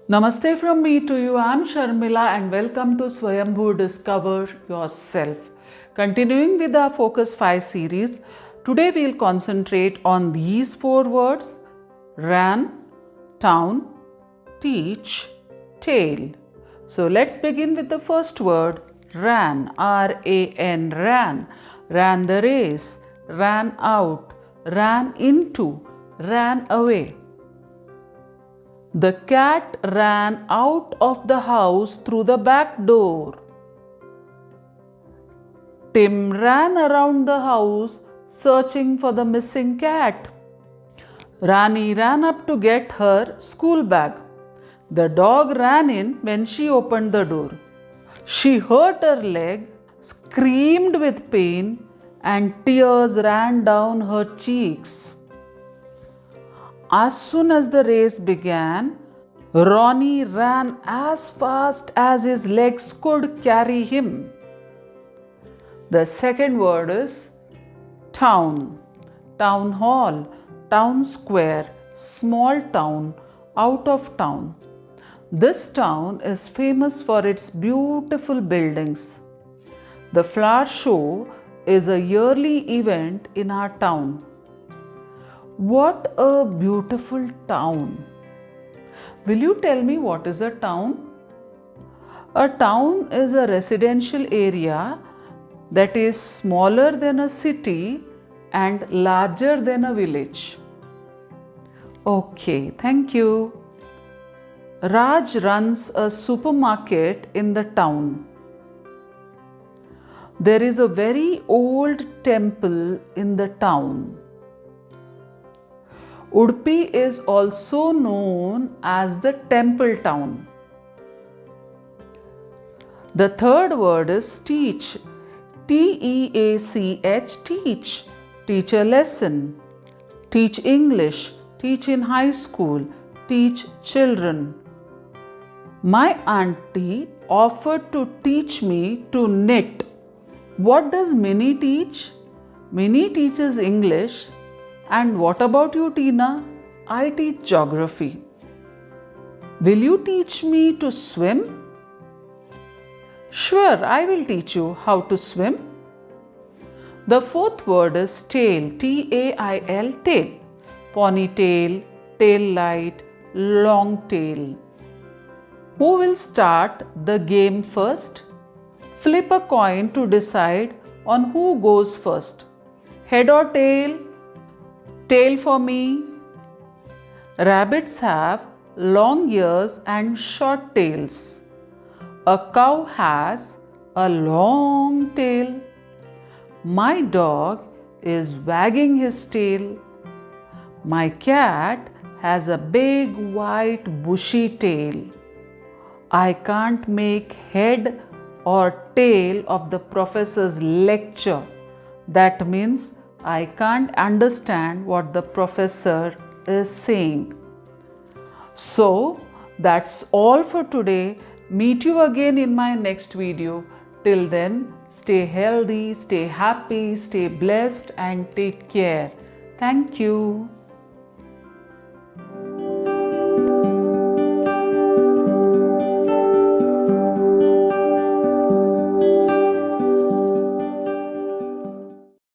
Namaste from me to you. I'm Sharmila and welcome to Swayambhu Discover Yourself. Continuing with our Focus 5 series, today we'll concentrate on these four words: ran, town, teach, tale. So let's begin with the first word, ran, R-A-N, ran. Ran the race, ran out, ran into, ran away. The cat ran out of the house through the back door. Tim ran around the house searching for the missing cat. Rani ran up to get her school bag. The dog ran in when she opened the door. She hurt her leg, screamed with pain, and tears ran down her cheeks. As soon as the race began, Ronnie ran as fast as his legs could carry him. The second word is town. Town hall, town square, small town, out of town. This town is famous for its beautiful buildings. The flower show is a yearly event in our town. What a beautiful town! Will you tell me what is a town? A town is a residential area that is smaller than a city and larger than a village. Okay, thank you. Raj runs a supermarket in the town. There is a very old temple in the town. Udupi is also known as the temple town. The third word is teach. T-E-A-C-H, teach. Teach a lesson. Teach English. Teach in high school. Teach children. My auntie offered to teach me to knit. What does Minnie teach? Minnie teaches English. And what about you, Tina? I teach geography. Will you teach me to swim? Sure, I will teach you how to swim. The fourth word is tail, T-A-I-L, tail. Ponytail, tail light, long tail. Who will start the game first? Flip a coin to decide on who goes first. Head or tail? Tail for me. Rabbits have long ears and short tails. A cow has a long tail. My dog is wagging his tail. My cat has a big white bushy tail. I can't make head or tail of the professor's lecture. That means I can't understand what the professor is saying. So that's all for today. Meet you again in my next video. Till then, stay healthy, stay happy, stay blessed, and take care. Thank you.